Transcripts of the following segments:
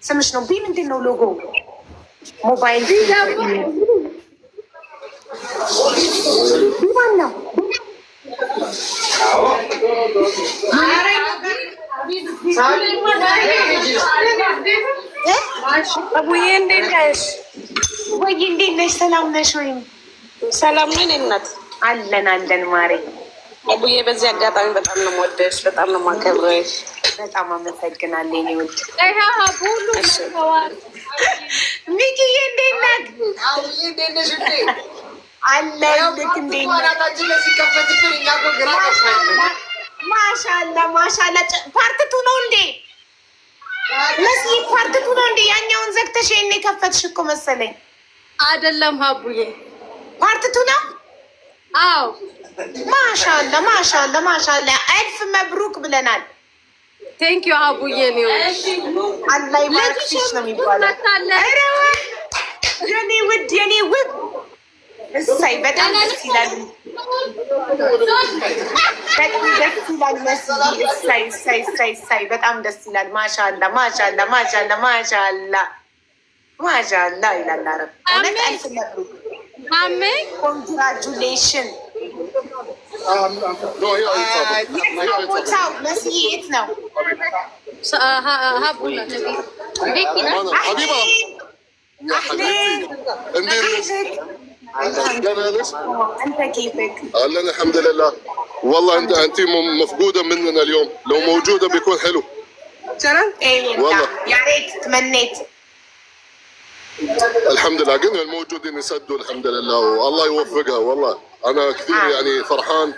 ስምሽ ነው። ቢ ምንድን ነው ሎጎ? ሞባይል ማን ነው? አቡዬ እንዴት ነሽ? ወይ እንዴት ነሽ? ሰላም ነሽ ወይ? ሰላም ነን እናት። አለን ማሬ። አቡዬ በዚህ አጋጣሚ በጣም ነው የምወደሽ፣ በጣም ነው የማከብረሽ። በጣም አመሰግናለሁ የእኔ ውድ ሚኪዬ። እንዴት ነህ? ማሻላ ፓርትቱ ነው እንዴ? መሲ ፓርትቱ ነው እንዴ? ያኛውን ዘግተሽ ይሄን የከፈትሽ እኮ መሰለኝ። አይደለም ሀቡዬ ፓርትቱ ነው። አዎ ማሻላ አልፍ መብሩክ ብለናል። ቴንኪዩ ሀቡዬ ነው። አላህ ይባርክሽ ነው የሚባለው። የኔ ውድ እሰይ በጣም ደስ ይላል። እሰይ በጣም ደስ ይላል። ማሻአላ ይላል። አረብ እውነት አልፍ መብሩክ። አሜን። ኮንግራጁሌሽን። ቦታው መስዬ የት ነው? ሀቡላ انت كيفك؟ اهلا الحمد لله. والله انت مفقوده مننا اليوم، لو موجوده بيكون حلو. ايه والله يا ريت تمنيت. الحمد لله قلنا الموجودين يسدوا الحمد لله والله يوفقها. والله انا كثير يعني فرحان.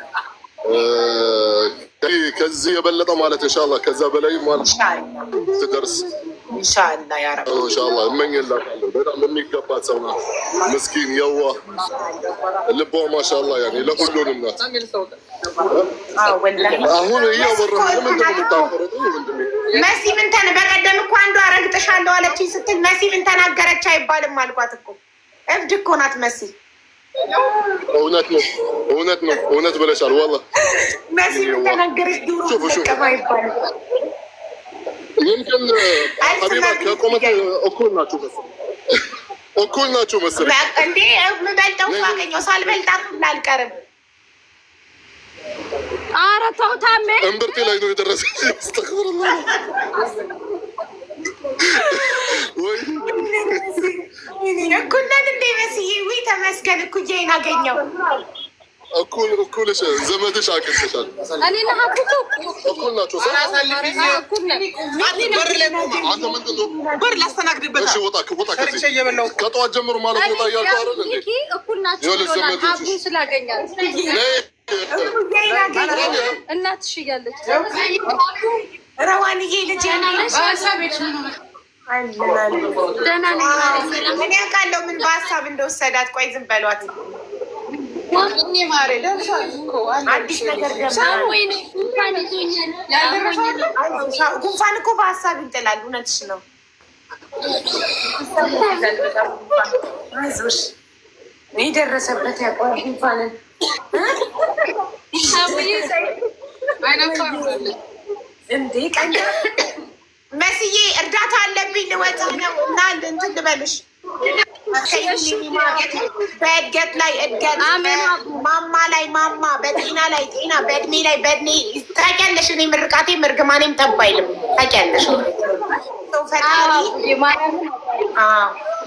كزي بلطه مالت ان شاء الله كذا بلاي مال ان شاء الله تدرس ان شاء الله يا رب ان شاء الله من الله بدا من يقبات سونا مسكين يوا اللبو ما شاء الله يعني لكل الناس والله هون هي ورا من دم متاخرت መሲ ምን ተነ በቀደም እኮ አንዷ አረግጥሻለሁ አለችኝ ስትል መሲ ምን ተናገረች አይባልም አልኳት እኮ። እብድ እኮ ናት መሲ። እውነት ብለሻል። والله መሲ ምን ተናገረች ዱሮ ከማ ይባላል። يمكن حبيبك كقومة እኩል ናችሁ መሰለኝ እንዴ? ምበልጠው ካገኘው ሳልበልጣት ላልቀርም። ኧረ ተው ታሜ እምብርቴ ላይ ነው የደረሰ። አስተግፍሩላህ እኩል ነን እንዴ መስዬ? ውይ ተመስገን እኩዬን አገኘው። እኩልሽ ዘመድሽ አቅልሻል። እኔና ሀቡቱ እኩል ናችሁ። በር ላስተናግድበት። እሺ ወጣ ከዚህ ከጠዋት ጀምሮ ማለት ወጣ እያልኩ አይደል እንዴ? እኩል ናችሁ። ሀቡ ስላገኛት እናትሽ እያለች ረዋንዬ ልጅ ያለሽ ደህና ነኝ። እኔ አውቃለሁ ምን በሀሳብ እንደወሰዳት። ቆይ ዝም በሏት። አዲስ ነገር ጉንፋን እኮ በሀሳብ ይጥላል። እውነትሽ ነው። አይዞሽ የደረሰበት ያውቀዋል ጉንፋንን። እንዴ ቀን መስዬ እርዳታ አለብኝ ልወጣ ነው እና እንትን ልበልሽ። በእድገት ላይ እድገት፣ ማማ ላይ ማማ፣ በጤና ላይ ጤና፣ በእድሜ ላይ በእድሜ። ታውቂያለሽ እኔ ምርቃቴም እርግማኔም ጠብ አይልም። ታውቂያለሽ ፈጣሪ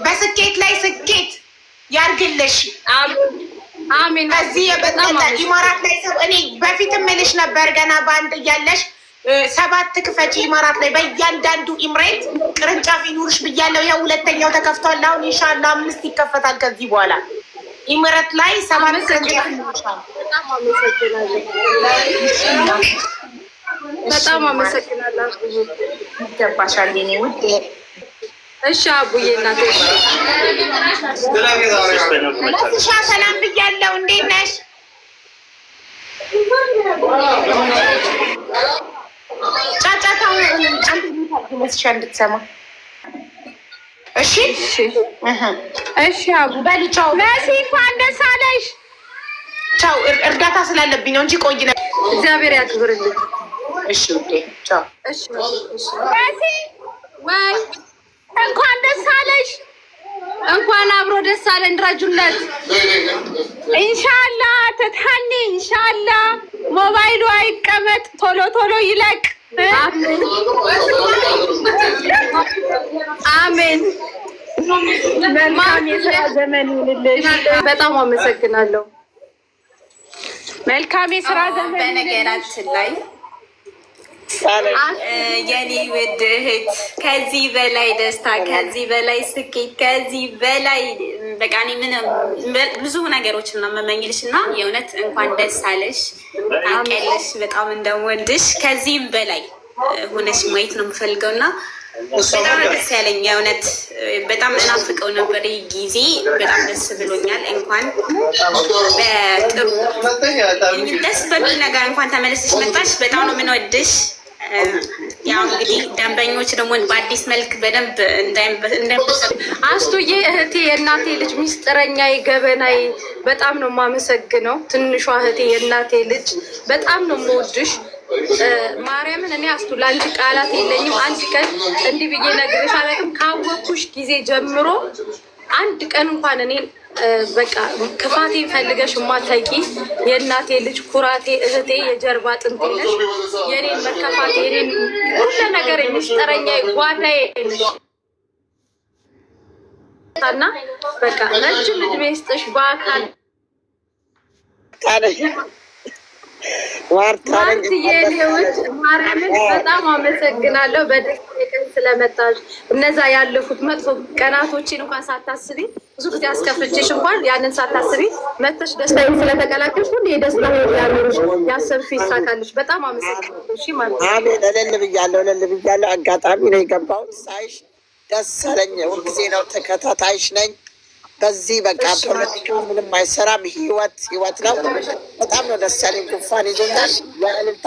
በስኬት ላይ ስኬት ያርግልሽ። አሜን። ከዚህ የበለጠ ኢማራት ላይ ሰው እኔ በፊት እምልሽ ነበር ገና በአንድ እያለሽ 7 ክፈች ኢማራት ላይ በእያንዳንዱ ኢምሬት ቅርንጫፍ ይኑርሽ ብያለሁ። ያው ሁለተኛው ተከፍቷል። አሁን ኢንሻአላህ 5 ይከፈታል ከዚህ በኋላ ኢምሬት ላይ 7 ቅርንጫፍ ይኑርሻል። በጣም አመሰግናለሁ። ይገባሻል የኔ ውድ። እሺ አቡዬ እናቴ ሰላም ብያለሁ። እንዴት ነሽ? ጫጫታው አንተ እንድትሰማ እሺ። እሺ አቡ በልቻው መሲ እንኳን ደስ አለሽ። ቻው። እርዳታ ስላለብኝ ነው እንጂ ቆይ ነው። እግዚአብሔር ያክብርልኝ። እሺ ኦኬ ቻው። እሺ መሲ ወይ እንኳን አብሮ ደስ አለን። ድረጁለት ኢንሻአላህ ተታኒ ኢንሻአላህ ሞባይሉ አይቀመጥ ቶሎ ቶሎ ይለቅ። አሜን። መልካም የሥራ ዘመን ይሁንልሽ። በጣም አመሰግናለሁ። መልካም የሥራ ዘመን። በነገራችን ላይ የኔ ውድ እህት ከዚህ በላይ ደስታ፣ ከዚህ በላይ ስኬት፣ ከዚህ በላይ በቃ እኔ ምንም ብዙ ነገሮችን ነው የምመኝልሽ እና የእውነት እንኳን ደስ አለሽ። ታውቂያለሽ በጣም እንደምወድሽ ከዚህም በላይ ሆነሽ ማየት ነው የምፈልገው እና በጣም ደስ ያለኝ የእውነት በጣም እናፍቀው ነበር ይህ ጊዜ። በጣም ደስ ብሎኛል። እንኳን በጥሩ ደስ በሚል ነገር እንኳን ተመለስሽ መጣሽ። በጣም ነው የምንወድሽ። ያው እንግዲህ ደንበኞች ደግሞ በአዲስ መልክ በደንብ እንዳይበሰ አስቱዬ እህቴ፣ የእናቴ ልጅ ሚስጥረኛዬ፣ ገበናዬ በጣም ነው የማመሰግነው። ትንሿ እህቴ፣ የእናቴ ልጅ በጣም ነው የምወድሽ። ማርያምን እኔ አስቱ ለአንቺ ቃላት የለኝም። አንድ ቀን እንዲህ ብዬ ነግሬሽ አላውቅም። ካወኩሽ ጊዜ ጀምሮ አንድ ቀን እንኳን እኔ በቃ ክፋቴን ፈልገሽ የማታውቂ የእናቴ ልጅ ኩራቴ፣ እህቴ፣ የጀርባ አጥንቴ ነሽ። የኔን መከፋት የኔን ሁሉ ነገር የሚስጠረኛ ጓዳዬ ነሽ እና በቃ ረጅም እድሜ ይስጥሽ በአካል ዋርታዬዎች ማርያምን በጣም አመሰግናለሁ። በደስታ ቀን ስለመጣሽ እነዛ ያለፉት መጥፎ ቀናቶችን እንኳን ሳታስቢ ብዙ ጊዜ አስከፍቼሽ እንኳን ያንን ሳታስቢ መጥተሽ ደስታዬን ስለተቀላቀልሽ ሁሉ የደስታ ያኖርሽ ያሰብሽ ይሳካልሽ። በጣም አመሰግናለሁ። እሺ ማለት ነው። አሜን። እልል ብያለሁ። አጋጣሚ ነው የገባሁት። ሳይሽ ደስ አለኝ። ሁልጊዜ ነው ተከታታይሽ ነኝ። በዚህ በቃ ፖለቲካ ምንም አይሰራም። ህይወት ነው። በጣም ነው ደስ ያለኝ። ጉንፋን ይዞኛል። የእልልታ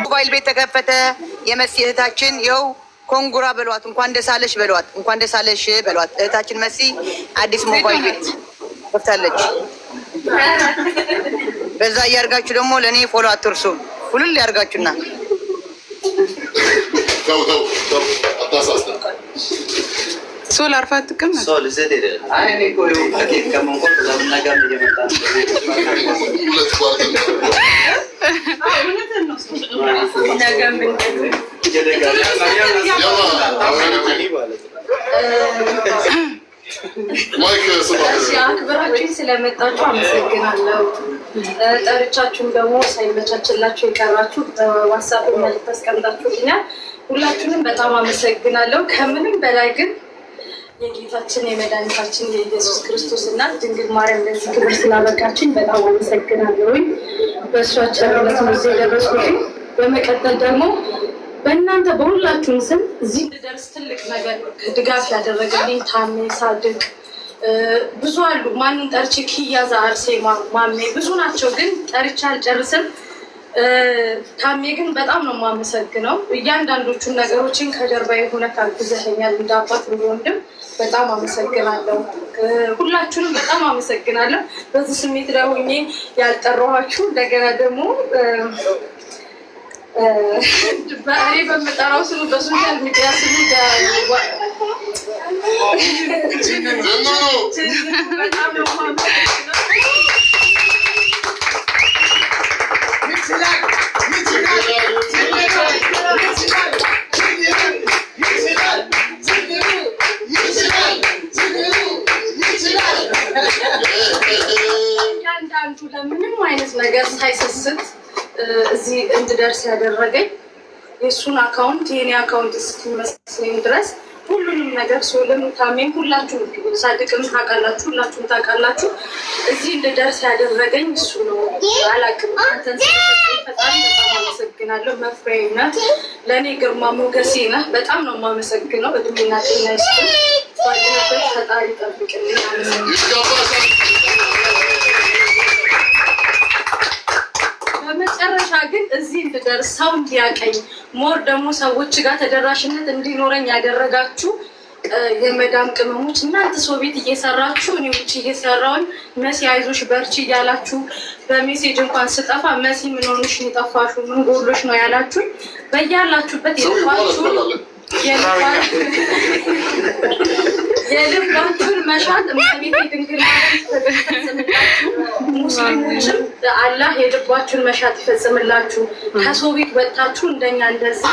ሞባይል ቤት ተከፈተ። የመሲ እህታችን ይኸው ኮንጉራ በሏት፣ እንኳን ደስ አለሽ በሏት፣ እንኳን ደስ አለሽ በሏት። እህታችን መሲ አዲስ ሞባይል ቤት ከፍታለች። በዛ እያርጋችሁ ደግሞ ለእኔ ፎሎ አትርሱ። ሁሉን ሊያርጋችሁና ሶል አርፋ አትቀመጥ። አክብራችሁ ስለመጣችሁ አመሰግናለሁ። ጠርቻችሁም ደግሞ ሳይመቻችላችሁ የቀራችሁ በዋትስአፕ መልዕክት አስቀምጣችሁልኛል። ሁላችሁንም በጣም አመሰግናለሁ። ከምንም በላይ ግን የጌታችን የመድኃኒታችን የኢየሱስ ክርስቶስ እናት ድንግል ማርያም ለዚህ ክብር ስላበቃችን በጣም አመሰግናለሁኝ። በእሷ ቸርነት ነው እዚህ የደረስኩት። በመቀጠል ደግሞ በእናንተ በሁላችሁም ስም እዚህ እንድደርስ ትልቅ ነገር ድጋፍ ያደረገልኝ ታሜ፣ ሳድቅ ብዙ አሉ። ማንን ጠርቼ ኪያዛ፣ አርሴማ፣ ማሜ ብዙ ናቸው፣ ግን ጠርቼ አልጨርስም። ታሜ ግን በጣም ነው የማመሰግነው። እያንዳንዶቹን ነገሮችን ከጀርባ የሆነ ታግዘኸኛል። እንደ አባት እንደ ወንድም በጣም አመሰግናለሁ። ሁላችሁንም በጣም አመሰግናለሁ። በዚህ ስሜት ላይ ሆኜ ያልጠራኋችሁ እንደገና ደግሞ እኔ በምጠራው ስሙ በሶሻል ሚዲያ ስሙ በጣም ነው የማመሰግነው። እያንዳንዱ ለምንም አይነት ነገር ሳይሰስት እዚህ እንድደርስ ያደረገኝ የእሱን አካውንት የኔ አካውንት እስኪመስለኝ ድረስ ሁሉንም ነገር ሲሆንም ታሜም ሁላችሁ ሳድቅም ታውቃላችሁ፣ ሁላችሁም ታውቃላችሁ። እዚህ እንድደርስ ያደረገኝ እሱ ነው። አላውቅም። አንተን ፈጣሪ በጣም አመሰግናለሁ። መፍሪያዬ ነህ፣ ለእኔ ግርማ ሞገሴ ነህ። በጣም ነው የማመሰግነው። እድሜና ጤና ይስጥህ። ባለበት ፈጣሪ ጠብቅልኝ። በመጨረሻ ግን እዚህ እንድደርስ ሰው እንዲያቀኝ ሞር ደግሞ ሰዎች ጋር ተደራሽነት እንዲኖረኝ ያደረጋችሁ የመዳም ቅመሞች እናንተ ሰው ቤት እየሰራችሁ እኔ ውጭ እየሰራሁኝ መሲ አይዞሽ በርቺ እያላችሁ በሜሴጅ እንኳን ስጠፋ መሲ ምን ሆንሽ የጠፋሹ ምን ጎሎሽ ነው ያላችሁ በያላችሁበት የጠፋችሁ የልባችሁን መሻት እመቤቴ ድንግል ይፈጽምላችሁ። ሙስሊሞችም አላህ የልባችሁን መሻት ይፈጽምላችሁ። ከሰው ቤት ወጣችሁ እንደኛ እንደዚህ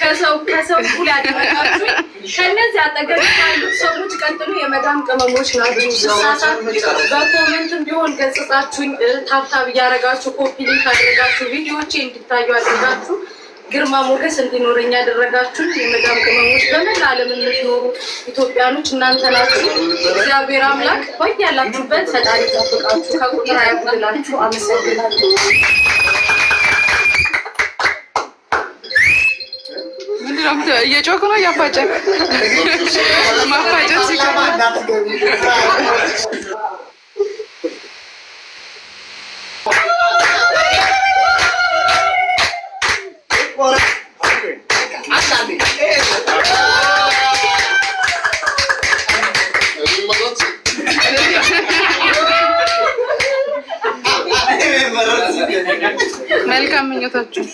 ከሰው እኩል ያደረጋችሁ ከእነዚህ አጠገብ ያሉት ሰዎች ቀጥሎ የመዳም ቅመሞች ናችሁ። ስሳሳት በኮመንትም ቢሆን ገጽጻችሁኝ ታብታብ እያደረጋችሁ ኮፒ ሊንክ አድርጋችሁ ቪዲዮቼ እንዲታዩ አድርጋችሁ ግርማ ሞገስ እንዲኖረኝ ያደረጋችሁ የመዳም ቅመሞች በመላ ዓለም የምትኖሩ ኢትዮጵያኖች እናንተ ናችሁ። እግዚአብሔር አምላክ በያላችሁበት ፈጣሪ ጠብቃችሁ ከቁጥር አያጉድላችሁ። አመሰግናለሁ። ምንድነው እየጮክ ነው? እያፋጨ ማፋጨት ሲከባ መልካም ምኞታችሁ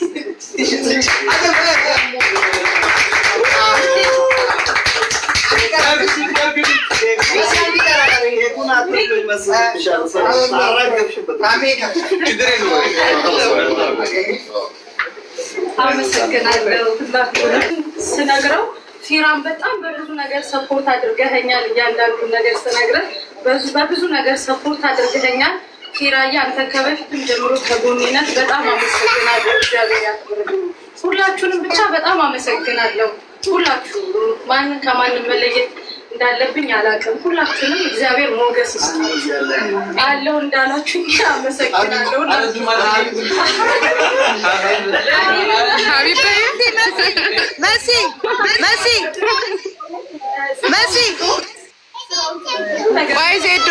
አመሰግናለሁ። ስነግረው ፊራን በጣም በብዙ ነገር ሰፖርት አድርገኸኛል። እያንዳንዱ ነገር ስነግረህ በብዙ ነገር ሰፖርት አድርገኸኛል። ፊራዬ አንተ ከበፊትም ጀምሮ ከጎኔነት በጣም አመሰግናለሁ። እግዚአብሔር ያክብርልኝ። ሁላችሁንም ብቻ በጣም አመሰግናለሁ። ሁላችሁ ማንን ከማንም መለየት እንዳለብኝ አላውቅም። ሁላችሁንም እግዚአብሔር ሞገስ ይስጣችሁ አለው እንዳላችሁ አመሰግናለሁ። መሲ ወይ ዜዶ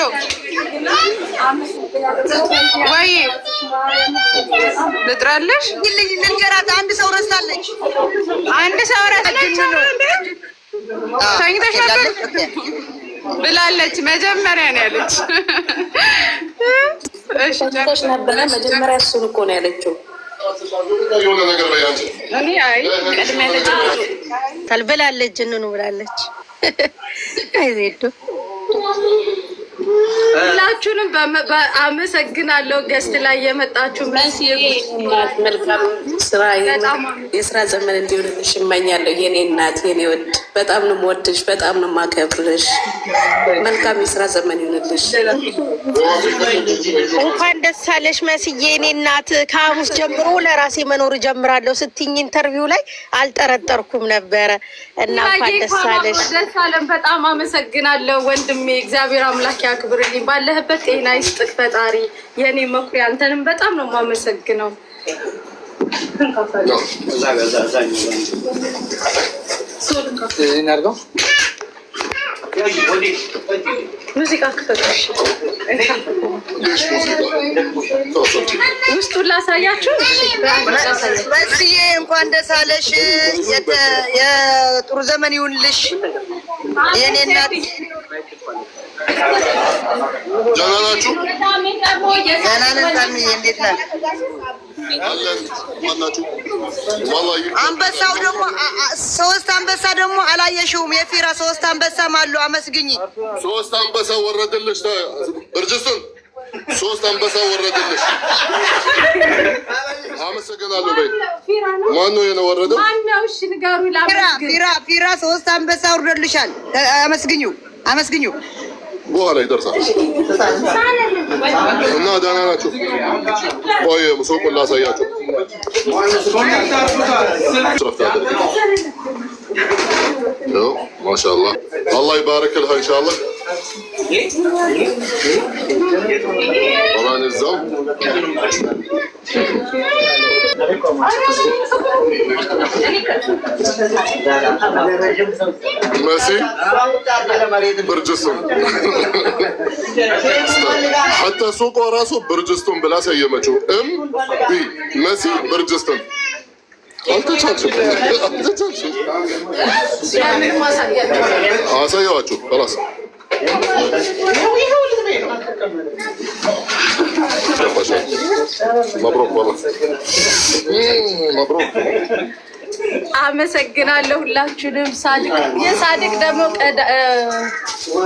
ወይ ልጥራለሽ ልንገራት። አንድ ሰው ረስታለች። ተኝተሽ ነበር ብላለች። መጀመሪያ ነው ያለች። እሺ ተኝተሽ ነበረ መጀመሪያ። እሱን እኮ ነው ያለችው። እኔ አይ ቀድሜ ታልበላለች ጅንኑ ብላለች። አይ ዜዶ ሁላችሁንም አመሰግናለሁ። ገስት ላይ የመጣችሁ መልካም ስራ የስራ ዘመን እንዲሆንልሽ እመኛለሁ። የኔ እናት የኔ ወድ በጣም ነው የምወድሽ፣ በጣም ነው የማከብርሽ። መልካም የስራ ዘመን ይሆንልሽ። እንኳን ደስ አለሽ መስዬ የኔ እናት። ከሐሙስ ጀምሮ ለራሴ መኖር ጀምራለሁ ስትኝ ኢንተርቪው ላይ አልጠረጠርኩም ነበረ እና እንኳን ደስ አለሽ። ደስ አለን። በጣም አመሰግናለሁ ወንድሜ። እግዚአብሔር አምላክ ያክብርልኝ። ባለህበት ጤና ይስጥህ ፈጣሪ። የኔ መኩሪያ አንተንም በጣም ነው የማመሰግነው። ሙዚቃ ክፈቶሽ ውስጡን ላሳያችሁ። መስዬ እንኳን ደስ አለሽ። የጥሩ ዘመን ይሁንልሽ የኔ እናት። ደህና ናችሁ? ደህና ነን ታምዬ፣ እንዴት ነህ? አንበሳው ደግሞ 3 አንበሳ ደግሞ አላየሽውም? የፊራ 3 አንበሳም አሉ። አመስግኝ። 3 አንበሳ ወረደልሽ። እርጅስን 3 አንበሳ ወረደልሽ። አመሰግናለሁ በይ። ማን ነው የወረደው? ማነው? እሺ ንገሩ። ፊራ 3 አንበሳ ወርዶልሻል። አመስግኙ። በኋላ ይደርሳል እና ደህና ናችሁ? ቆይ ሱቁን ላሳያችሁ። ማሻአላህ አላህ ይባረክልህ ኢንሻአላህ። طبعا الزم ماشي برجستون حتى سوقه راسه برجستون بلا سيمته بي ماشي برجستون አልተቻልሽም። አሳየዋችሁ خلاص ያባሻል። መብሮክ ወላ መብሮክ። አመሰግናለሁ ሁላችሁንም። የሳድቅ ደግሞ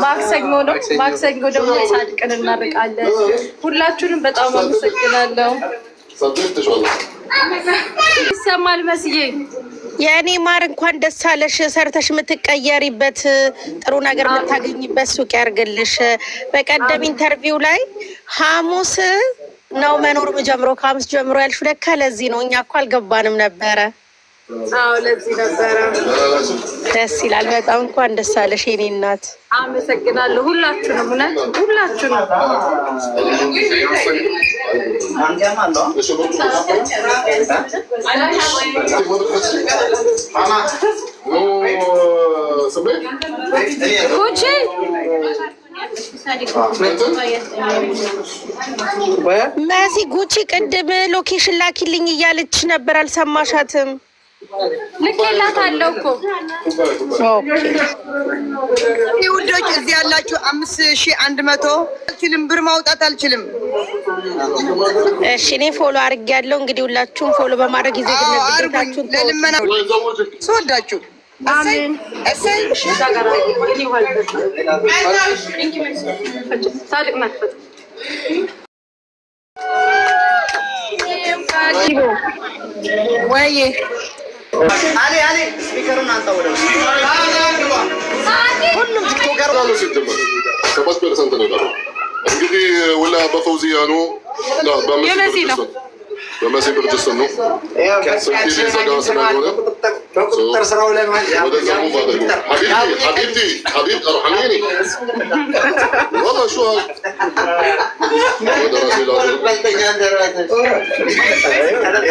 ማክሰኞ ነው። ማክሰኞ ደግሞ የሳድቅን እናርቃለን። ሁላችሁንም በጣም አመሰግናለሁ። ይሰማል መስዬ የእኔ ማር እንኳን ደስ አለሽ። ሰርተሽ የምትቀየሪበት ጥሩ ነገር የምታገኝበት ሱቅ ያርግልሽ። በቀደም ኢንተርቪው ላይ ሐሙስ ነው መኖር የምጀምረው ከሐሙስ ጀምሮ ያልሽ ለካ ለዚህ ነው። እኛ እኮ አልገባንም ነበረ። አዎ ለዚህ ነበረ። ደስ ይላል በጣም። እንኳን ደስ አለሽ የኔ እናት። አመሰግናለሁ ሁላችሁንም፣ እውነት ሁላችሁንም። ጉቺ መሲ ጉቺ ቅድም ሎኬሽን ላኪልኝ እያለች ነበር፣ አልሰማሻትም? ልኬላታለሁ እኮ። ውዶች እዚህ ያላችሁ 5100 አልችልም፣ ብር ማውጣት አልችልም። እሺ እኔ ፎሎ አድርጌያለሁ። እንግዲህ ሁላችሁም ፎሎ በማድረግ ይዘ ግዴታችሁን ለልመና ስወዳችሁ አሜን። እሰይ ሳድቅ ናት። ወይ አሌ ስፒከሩን አንጣው ወደ ሁሉም ቲክቶከር ነው ሲጀመር 7% ነው የቀረው። እንግዲህ ወላ በፈውዚያ ነው የመሲ ነው በመሲ ብርጅስቶን ነው ሰፊ ዘጋ ስለሆነ ቁጥጥር ስራው ላይ حبيبتي ارحميني والله شو هذا